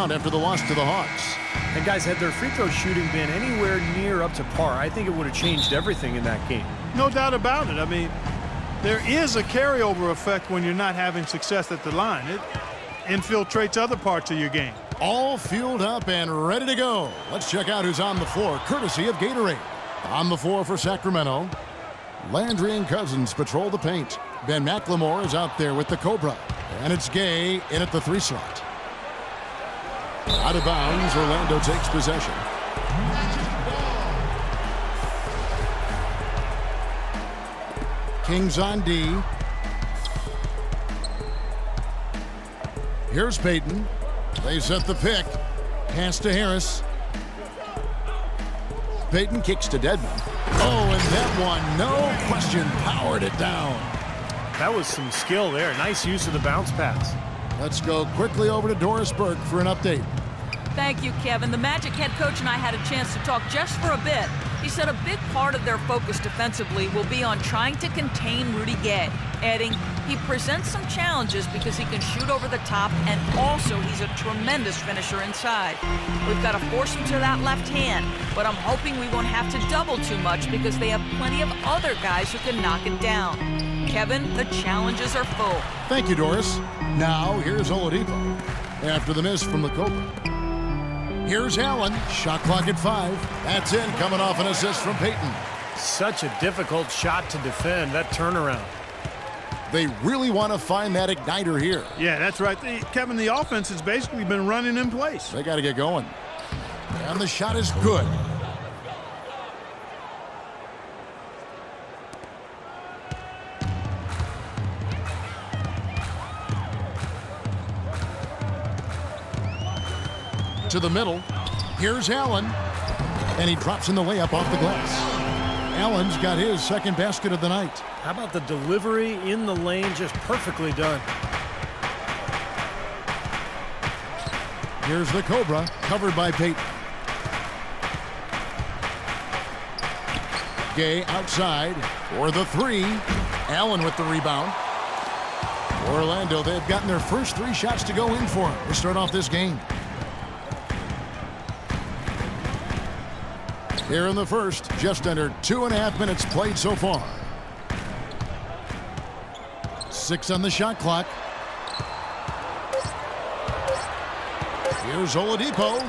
timeout after the loss to the Hawks. And guys, had their free throw shooting been anywhere near up to par, I think it would have changed everything in that game. No doubt about it. I mean, there is a carryover effect when you're not having success at the line. It infiltrates other parts of your game. All fueled up and ready to go. Let's check out who's on the floor, courtesy of Gatorade. On the floor for Sacramento, Landry and Cousins patrol the paint. Ben McLemore is out there with the Cobra. And it's Gay in at the 3 slot. Out of bounds, Orlando takes possession. Kings on D. Here's Payton. They set the pick. Pass to Harris. Payton kicks to Dedmon. Oh, and that one, no question, powered it down. That was some skill there. Nice use of the bounce pass. Let's go quickly over to Doris Burke for an update. Thank you, Kevin. The Magic head coach and I had a chance to talk just for a bit. He said a big part of their focus defensively will be on trying to contain Rudy Gay, adding he presents some challenges because he can shoot over the top and also he's a tremendous finisher inside. We've got to force him to that left hand, but I'm hoping we won't have to double too much because they have plenty of other guys who can knock it down. Kevin, the challenges are full. Thank you, Doris. Now, here's Oladipo. After the miss from the Cobra. Here's Allen. Shot clock at 5. That's in, coming off an assist from Payton. Such a difficult shot to defend, that turnaround. They really want to find that igniter here. Yeah, that's right. Kevin, the offense has basically been running in place. They got to get going. And the shot is good. To the middle. Here's Allen. And he drops in the layup off the glass. Allen's got his second basket of the night. How about the delivery in the lane? Just perfectly done. Here's the Cobra, covered by Payton. Gay outside for the 3. Allen with the rebound. Orlando, they've gotten their first 3 shots to go in for him to start off this game. Here in the first, just under 2.5 minutes played so far. 6 on the shot clock. Here's Oladipo.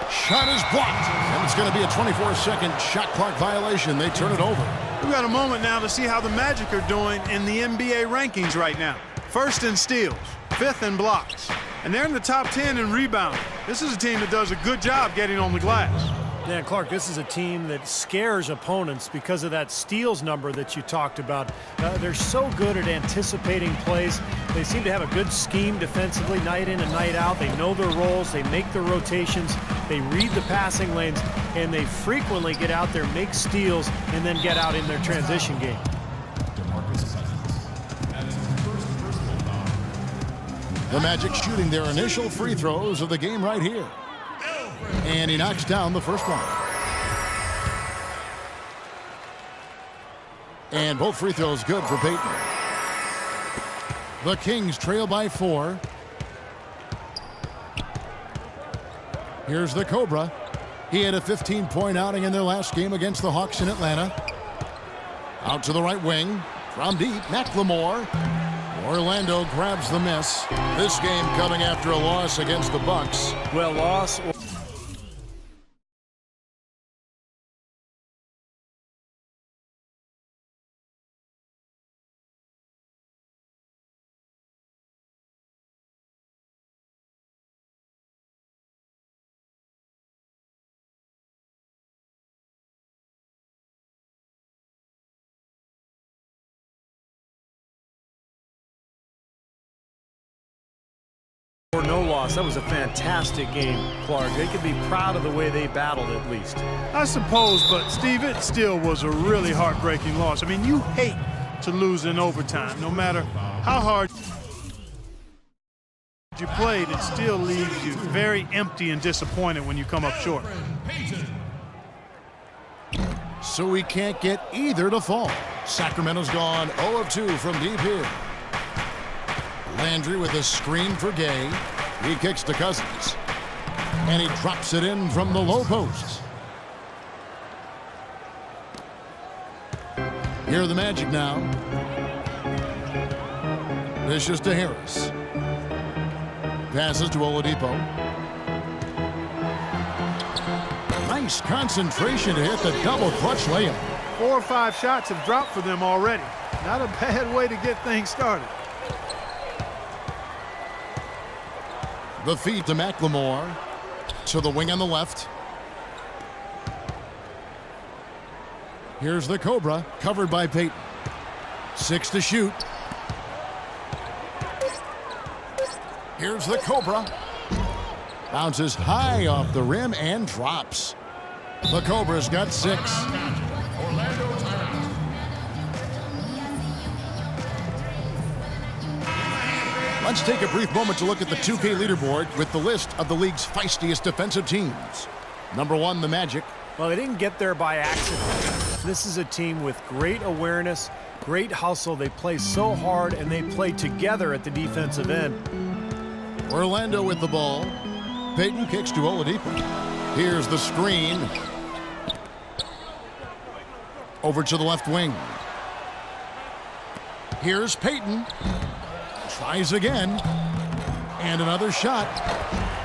Shot is blocked. And it's going to be a 24-second shot clock violation. They turn it over. We've got a moment now to see how the Magic are doing in the NBA rankings right now. First in steals, 5th in blocks. And they're in the top 10 in rebounding. This is a team that does a good job getting on the glass. Yeah, Clark, this is a team that scares opponents because of that steals number that you talked about. They're so good at anticipating plays. They seem to have a good scheme defensively night in and night out. They know their roles. They make their rotations. They read the passing lanes, and they frequently get out there, make steals, and then get out in their transition game. The Magic shooting their initial free throws of the game right here. And he knocks down the first one. And both free throws good for Payton. The Kings trail by 4. Here's the Cobra. He had a 15-point outing in their last game against the Hawks in Atlanta. Out to the right wing. From deep, McLemore. Orlando grabs the miss. This game coming after a loss against the Bucks. Well, loss. Or no loss. That was a fantastic game, Clark. They can be proud of the way they battled at least. I suppose, but Steve, it still was a really heartbreaking loss. I mean, you hate to lose in overtime. No matter how hard you played, it still leaves you very empty and disappointed when you come up short. So we can't get either to fall. Sacramento's gone 0 of 2 from deep here. Landry with a screen for Gay. He kicks to Cousins. And he drops it in from the low post. Here are the Magic now. Vicious to Harris. Passes to Oladipo. Nice concentration to hit the double clutch layup. 4 or 5 shots have dropped for them already. Not a bad way to get things started. The feed to McLemore. To the wing on the left. Here's the Cobra, covered by Payton. 6 to shoot. Here's the Cobra. Bounces high off the rim and drops. The Cobra's got 6. Let's take a brief moment to look at the 2K leaderboard with the list of the league's feistiest defensive teams. Number 1, the Magic. Well, they didn't get there by accident. This is a team with great awareness, great hustle. They play so hard, and they play together at the defensive end. Orlando with the ball. Payton kicks to Oladipo. Here's the screen. Over to the left wing. Here's Payton. Tries again. And another shot.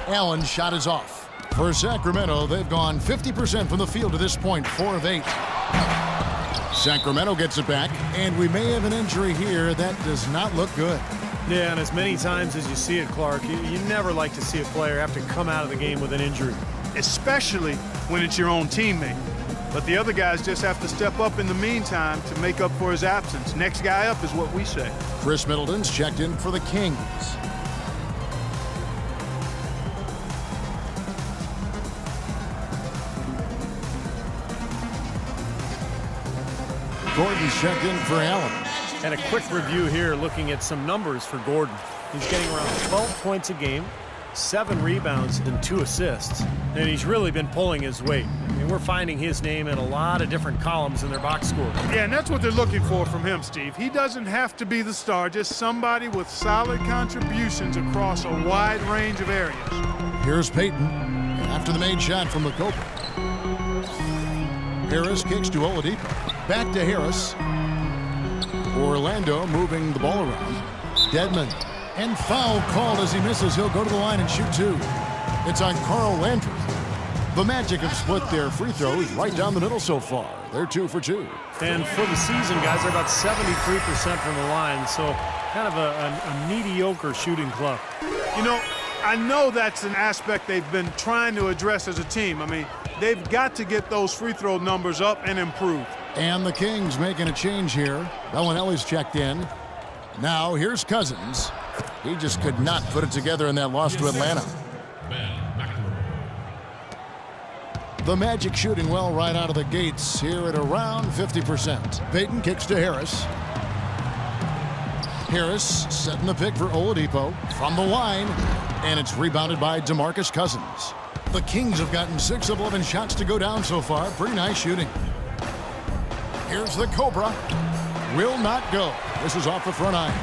Allen's shot is off. For Sacramento, they've gone 50% from the field to this point, 4 of 8. Sacramento gets it back, and we may have an injury here that does not look good. Yeah, and as many times as you see it, Clark, you never like to see a player have to come out of the game with an injury. Especially when it's your own teammate. But the other guys just have to step up in the meantime to make up for his absence. Next guy up is what we say. Chris Middleton's checked in for the Kings. Gordon's checked in for Allen. And a quick review here looking at some numbers for Gordon. He's getting around 12 points a game, 7 rebounds, and 2 assists. And he's really been pulling his weight. I mean, we're finding his name in a lot of different columns in their box score. Yeah, and that's what they're looking for from him, Steve. He doesn't have to be the star, just somebody with solid contributions across a wide range of areas. Here's Payton after the made shot from the Cobra. Harris kicks to Oladipo. Back to Harris. Orlando moving the ball around. Dedmon. And foul called as he misses. He'll go to the line and shoot 2. It's on Carl Landry. The Magic have split their free throws right down the middle so far. They're 2 for 2. And for the season, guys, they're about 73% from the line. So kind of a mediocre shooting club. You know, I know that's an aspect they've been trying to address as a team. I mean, they've got to get those free throw numbers up and improve. And the Kings making a change here. Bellinelli's checked in. Now here's Cousins. He just could not put it together in that loss to Atlanta. The Magic shooting well right out of the gates here at around 50%. Payton kicks to Harris. Harris setting the pick for Oladipo from the line, and it's rebounded by DeMarcus Cousins. The Kings have gotten 6 of 11 shots to go down so far. Pretty nice shooting. Here's the Cobra. Will not go. This is off the front iron.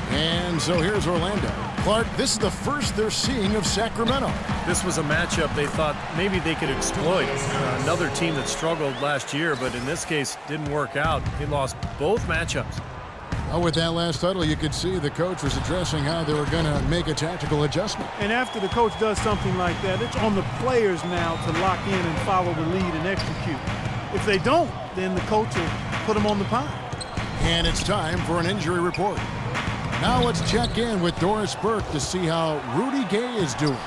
And so here's Orlando. Clark, this is the first they're seeing of Sacramento. This was a matchup they thought maybe they could exploit. Another team that struggled last year, but in this case didn't work out. They lost both matchups. Well, with that last huddle, you could see the coach was addressing how they were going to make a tactical adjustment. And after the coach does something like that, it's on the players now to lock in and follow the lead and execute. If they don't, then the coach will put them on the pine. And it's time for an injury report. Now let's check in with Doris Burke to see how Rudy Gay is doing.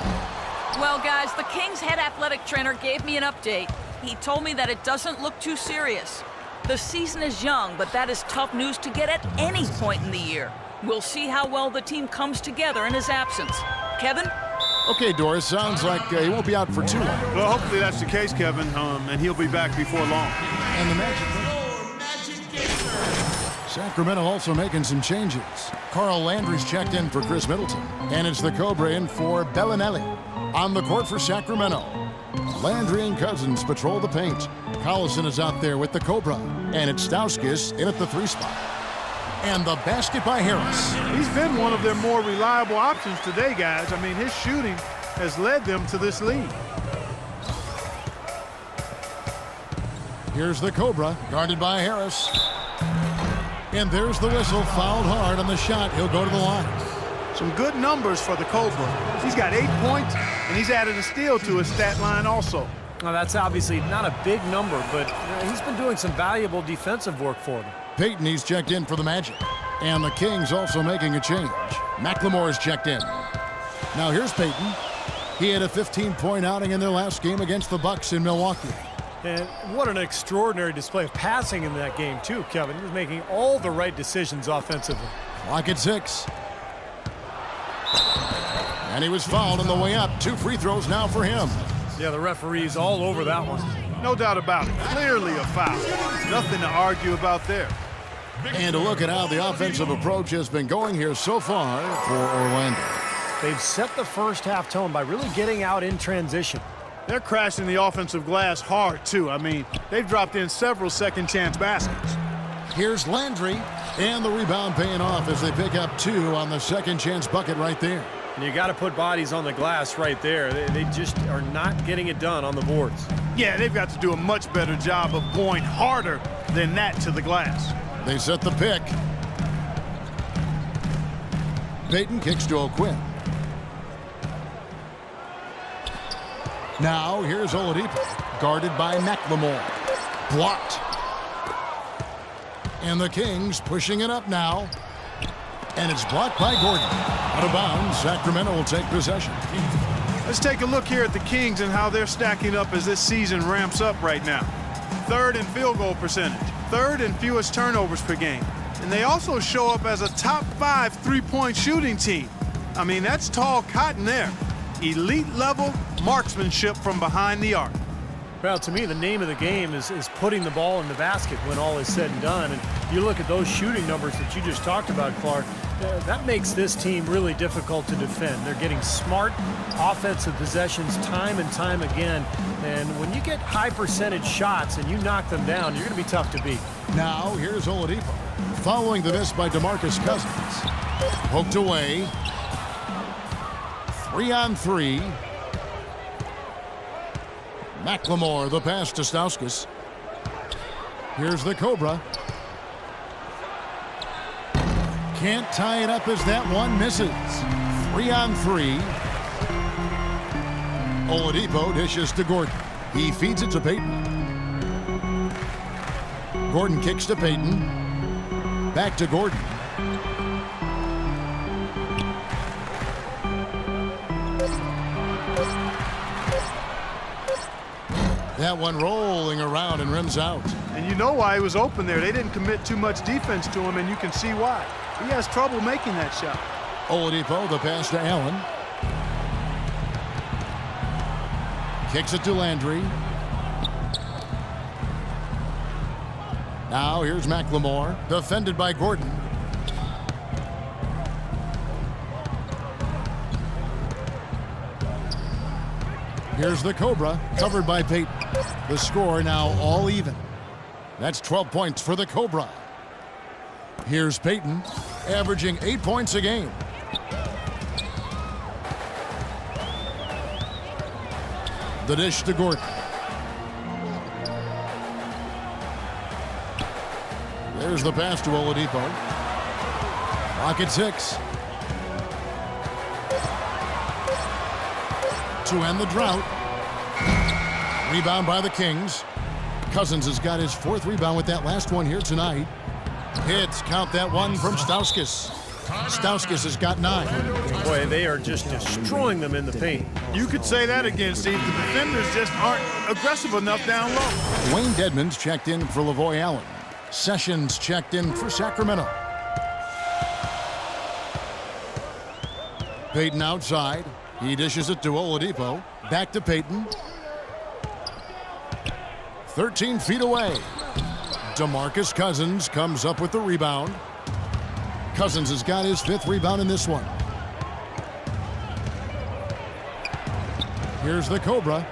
Well, guys, the Kings head athletic trainer gave me an update. He told me that it doesn't look too serious. The season is young, but that is tough news to get at any point in the year. We'll see how well the team comes together in his absence. Kevin? Okay, Doris, sounds like he won't be out for too long. Well, hopefully that's the case, Kevin, and he'll be back before long. And the Magic. Sacramento also making some changes. Carl Landry's checked in for Chris Middleton. And it's the Cobra in for Bellinelli. On the court for Sacramento, Landry and Cousins patrol the paint. Collison is out there with the Cobra. And it's Stauskas in at the 3 spot. And the basket by Harris. He's been one of their more reliable options today, guys. I mean, his shooting has led them to this lead. Here's the Cobra, guarded by Harris. And there's the whistle, fouled hard on the shot. He'll go to the line. Some good numbers for the Cobra. He's got 8 points, and he's added a steal to his stat line also. Now, that's obviously not a big number, but he's been doing some valuable defensive work for them. Peyton, he's checked in for the Magic. And the Kings also making a change. McLemore's checked in. Now here's Peyton. He had a 15-point outing in their last game against the Bucks in Milwaukee. And what an extraordinary display of passing in that game, too, Kevin. He was making all the right decisions offensively. Clock at 6. And he was fouled on the way up. 2 free throws now for him. Yeah, the referee's all over that one. No doubt about it. Clearly a foul. Nothing to argue about there. And a look at how the offensive approach has been going here so far for Orlando. They've set the first half tone by really getting out in transition. They're crashing the offensive glass hard, too. I mean, they've dropped in several second-chance baskets. Here's Landry, and the rebound paying off as they pick up 2 on the second-chance bucket right there. And you got to put bodies on the glass right there. They just are not getting it done on the boards. Yeah, they've got to do a much better job of going harder than that to the glass. They set the pick. Peyton kicks to O'Quinn. Now here's Oladipo, guarded by McLemore. Blocked. And the Kings pushing it up now. And it's blocked by Gordon. Out of bounds, Sacramento will take possession. Let's take a look here at the Kings and how they're stacking up as this season ramps up right now. 3rd in field goal percentage, 3rd in fewest turnovers per game. And they also show up as a top 5 three-point shooting team. I mean, that's tall cotton there. Elite level marksmanship from behind the arc. Well, to me, the name of the game is putting the ball in the basket when all is said and done. And you look at those shooting numbers that you just talked about, Clark, that makes this team really difficult to defend. They're getting smart offensive possessions time and time again. And when you get high percentage shots and you knock them down, you're going to be tough to beat. Now here's Oladipo. Following the miss by DeMarcus Cousins. Poked away. 3-on-3. McLemore, the pass to Stauskas. Here's the Cobra. Can't tie it up as that one misses. 3-on-3. Oladipo dishes to Gordon. He feeds it to Peyton. Gordon kicks to Peyton. Back to Gordon. That one rolling around and rims out. And you know why he was open there. They didn't commit too much defense to him, and you can see why. He has trouble making that shot. Oladipo, the pass to Allen. Kicks it to Landry. Now here's McLemore, defended by Gordon. Here's the Cobra, covered by Peyton. The score now all even. That's 12 points for the Cobra. Here's Peyton, averaging 8 points a game. The dish to Gordon. There's the pass to Oladipo. Rocket 6. To end the drought. Rebound by the Kings. Cousins has got his 4th rebound with that last one here tonight. Hits, count that one from Stauskas. Stauskas has got 9. Boy, they are just destroying them in the paint. You could say that again, Steve. The defenders just aren't aggressive enough down low. Wayne Dedmon's checked in for Lavoy Allen. Sessions checked in for Sacramento. Peyton outside. He dishes it to Oladipo. Back to Peyton. 13 feet away. DeMarcus Cousins comes up with the rebound. Cousins has got his 5th rebound in this one. Here's the Cobra.